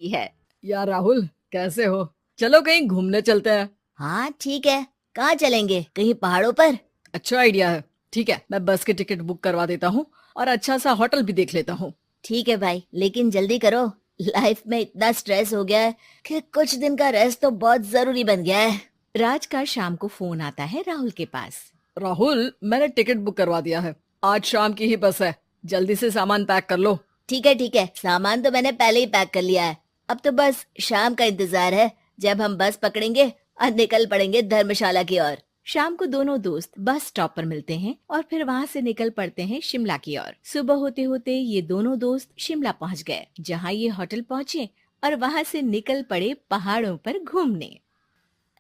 है। यार राहुल, कैसे हो? चलो कहीं घूमने चलते हैं। हाँ ठीक है। कहाँ चलेंगे? कहीं पहाड़ों पर? अच्छा आइडिया है। ठीक है, मैं बस की टिकट बुक करवा देता हूँ और अच्छा सा होटल भी देख लेता हूँ। ठीक है भाई, लेकिन जल्दी करो। लाइफ में इतना स्ट्रेस हो गया है कि कुछ दिन का रेस्ट तो बहुत जरूरी बन गया है। राज का शाम को फोन आता है राहुल के पास। राहुल, मैंने टिकट बुक करवा दिया है। आज शाम की ही बस है। जल्दी से सामान पैक कर लो। ठीक है, सामान तो मैंने पहले ही पैक कर लिया है। अब तो बस शाम का इंतजार है, जब हम बस पकड़ेंगे और निकल पड़ेंगे धर्मशाला की ओर। शाम को दोनों दोस्त बस स्टॉप पर मिलते हैं और फिर वहाँ से निकल पड़ते हैं शिमला की ओर। सुबह होते होते ये दोनों दोस्त शिमला पहुँच गए, जहाँ ये होटल पहुँचे और वहाँ से निकल पड़े पहाड़ों पर घूमने।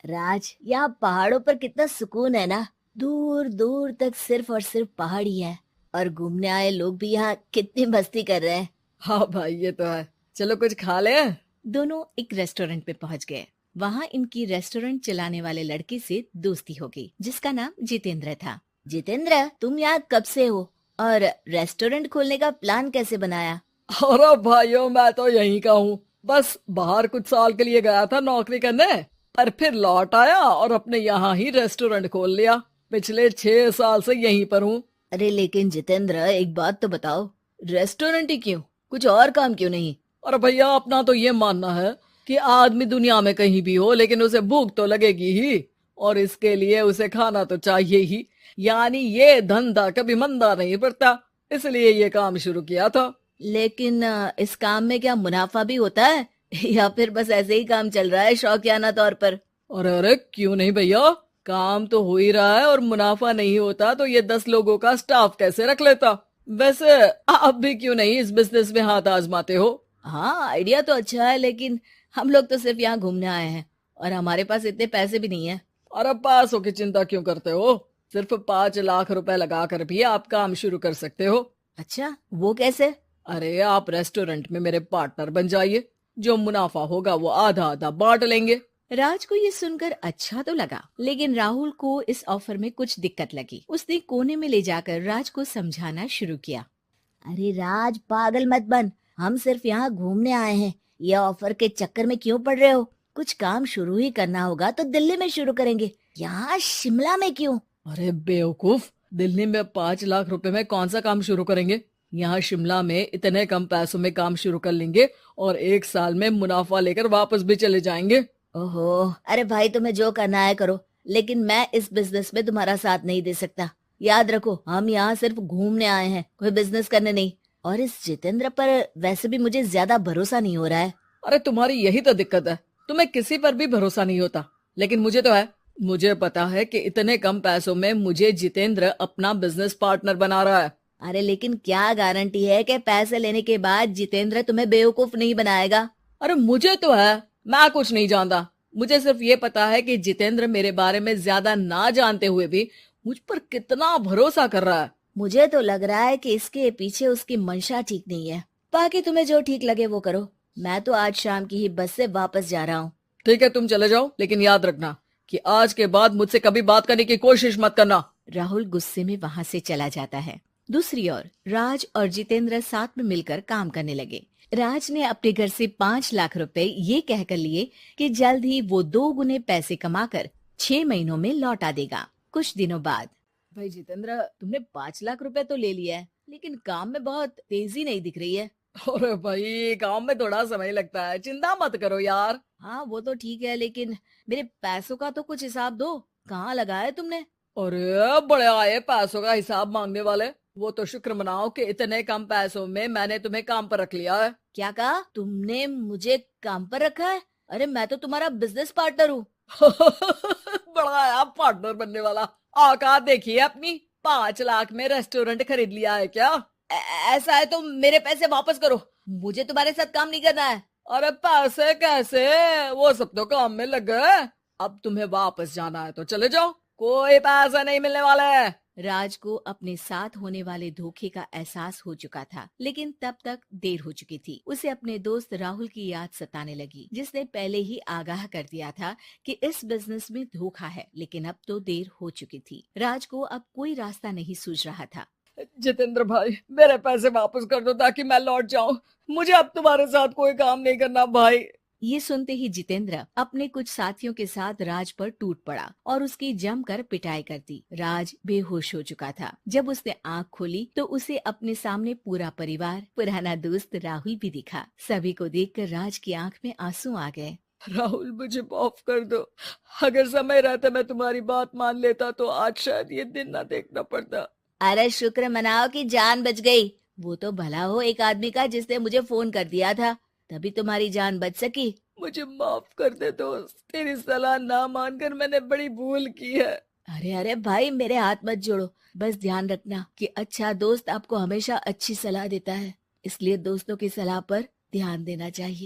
राज, यहाँ पहाड़ों पर कितना सुकून है ना। दूर दूर तक सिर्फ और सिर्फ पहाड़ ही है, और घूमने आए लोग भी यहाँ कितनी मस्ती कर रहे हैं। हाँ भाई, ये तो है। चलो कुछ खा ले। दोनों एक रेस्टोरेंट पे पहुंच गए। वहां इनकी रेस्टोरेंट चलाने वाले लड़के से दोस्ती हो गई, जिसका नाम जितेंद्र था। जितेंद्र, तुम यहाँ कब से हो और रेस्टोरेंट खोलने का प्लान कैसे बनाया? अरे भाइयों, मैं तो यहीं का हूँ। बस बाहर कुछ साल के लिए गया था नौकरी करने, पर फिर लौट आया और अपने यहाँ ही रेस्टोरेंट खोल लिया। पिछले 6 साल से यहीं पर हूँ। अरे लेकिन जितेंद्र, एक बात तो बताओ, रेस्टोरेंट ही क्यों? कुछ और काम क्यों नहीं? और भैया, अपना तो ये मानना है कि आदमी दुनिया में कहीं भी हो लेकिन उसे भूख तो लगेगी ही, और इसके लिए उसे खाना तो चाहिए ही। यानी ये धंधा कभी मंदा नहीं पड़ता, इसलिए ये काम शुरू किया था। लेकिन इस काम में क्या मुनाफा भी होता है या फिर बस ऐसे ही काम चल रहा है शौकियाना तौर पर? अरे अरे, क्यों नहीं भैया। काम तो हो ही रहा है, और मुनाफा नहीं होता तो ये 10 लोगों का स्टाफ कैसे रख लेता। वैसे आप भी क्यों नहीं इस बिजनेस में हाथ आजमाते हो? हाँ, आइडिया तो अच्छा है, लेकिन हम लोग तो सिर्फ यहाँ घूमने आए हैं और हमारे पास इतने पैसे भी नहीं है। और अब पैसों की चिंता क्यों करते हो? सिर्फ 5 लाख रुपए लगा कर भी आप काम शुरू कर सकते हो। अच्छा, वो कैसे? अरे, आप रेस्टोरेंट में मेरे पार्टनर बन जाइए। जो मुनाफा होगा वो आधा आधा बांट लेंगे। राज को ये सुनकर अच्छा तो लगा, लेकिन राहुल को इस ऑफर में कुछ दिक्कत लगी। उसने कोने में ले जाकर राज को समझाना शुरू किया। अरे राज, पागल मत बन। हम सिर्फ यहाँ घूमने आए हैं। ये ऑफर के चक्कर में क्यों पड़ रहे हो? कुछ काम शुरू ही करना होगा तो दिल्ली में शुरू करेंगे, यहाँ शिमला में क्यों? अरे बेवकूफ, दिल्ली में 5 लाख रुपए में कौन सा काम शुरू करेंगे? यहाँ शिमला में इतने कम पैसों में काम शुरू कर लेंगे और 1 साल में मुनाफा लेकर वापस भी चले जाएंगे। ओहो, अरे भाई, तुम्हें जो करना है करो, लेकिन मैं इस बिजनेस में तुम्हारा साथ नहीं दे सकता। याद रखो, हम यहाँ सिर्फ घूमने आए हैं, कोई बिजनेस करने नहीं। और इस जितेंद्र पर वैसे भी मुझे ज्यादा भरोसा नहीं हो रहा है। अरे तुम्हारी यही तो दिक्कत है, तुम्हें किसी पर भी भरोसा नहीं होता। लेकिन मुझे तो है। मुझे पता है कि इतने कम पैसों में मुझे जितेंद्र अपना बिजनेस पार्टनर बना रहा है। अरे लेकिन क्या गारंटी है कि पैसे लेने के बाद जितेंद्र तुम्हें बेवकूफ नहीं बनाएगा? अरे मुझे तो है। मैं कुछ नहीं जानता। मुझे सिर्फ ये पता है कि जितेंद्र मेरे बारे में ज्यादा ना जानते हुए भी मुझ पर कितना भरोसा कर रहा है। मुझे तो लग रहा है कि इसके पीछे उसकी मंशा ठीक नहीं है। बाकी तुम्हें जो ठीक लगे वो करो। मैं तो आज शाम की ही बस से वापस जा रहा हूँ। ठीक है, तुम चले जाओ, लेकिन याद रखना कि आज के बाद मुझसे कभी बात करने की कोशिश मत करना। राहुल गुस्से में वहां से चला जाता है। दूसरी ओर राज और जितेंद्र साथ में मिलकर काम करने लगे। राज ने अपने घर से 5 लाख रुपए ये कहकर लिए कि जल्द ही वो 2 गुने पैसे कमाकर 6 महीनों में लौटा देगा। कुछ दिनों बाद, भाई जितेंद्र, तुमने 5 लाख रुपए तो ले लिया है, लेकिन काम में बहुत तेजी नहीं दिख रही है। अरे भाई, काम में थोड़ा समय लगता है, चिंता मत करो यार। हाँ वो तो ठीक है, लेकिन मेरे पैसों का तो कुछ हिसाब दो। कहाँ लगाया तुमने? अरे बड़े आए पैसों का हिसाब मांगने वाले। वो तो शुक्र मनाओ कि इतने कम पैसों में मैंने तुम्हें काम पर रख लिया है। क्या कहा? तुमने मुझे काम पर रखा है? अरे मैं तो तुम्हारा बिजनेस पार्टनर हूँ। बड़ा आया पार्टनर बनने वाला। औकात देखिए अपनी। 5 लाख में रेस्टोरेंट खरीद लिया है क्या? ऐसा है तो मेरे पैसे वापस करो। मुझे तुम्हारे साथ काम नहीं करना है। अरे पैसे कैसे? वो सब तो काम में लग गए। अब तुम्हें वापस जाना है तो चले जाओ, कोई पैसा नहीं मिलने वाला है। राज को अपने साथ होने वाले धोखे का एहसास हो चुका था, लेकिन तब तक देर हो चुकी थी। उसे अपने दोस्त राहुल की याद सताने लगी, जिसने पहले ही आगाह कर दिया था कि इस बिजनेस में धोखा है, लेकिन अब तो देर हो चुकी थी। राज को अब कोई रास्ता नहीं सूझ रहा था। जितेंद्र भाई, मेरे पैसे वापस कर दो ताकि मैं लौट जाऊं। मुझे अब तुम्हारे साथ कोई काम नहीं करना भाई। ये सुनते ही जितेंद्र अपने कुछ साथियों के साथ राज पर टूट पड़ा और उसकी जमकर पिटाई कर दी। राज बेहोश हो चुका था। जब उसने आंख खोली तो उसे अपने सामने पूरा परिवार, पुराना दोस्त राहुल भी दिखा। सभी को देखकर राज की आंख में आंसू आ गए। राहुल, मुझे माफ कर दो। अगर समय रहता मैं तुम्हारी बात मान लेता तो आज शायद ये दिन ना देखना पड़ता। अरे शुक्र मनाओ कि जान बच गई। वो तो भला हो एक आदमी का जिसने मुझे फोन कर दिया था, तभी तुम्हारी जान बच सकी। मुझे माफ कर दे दोस्त, तेरी सलाह ना मानकर मैंने बड़ी भूल की है। अरे अरे भाई, मेरे हाथ मत जोड़ो। बस ध्यान रखना कि अच्छा दोस्त आपको हमेशा अच्छी सलाह देता है, इसलिए दोस्तों की सलाह पर ध्यान देना चाहिए।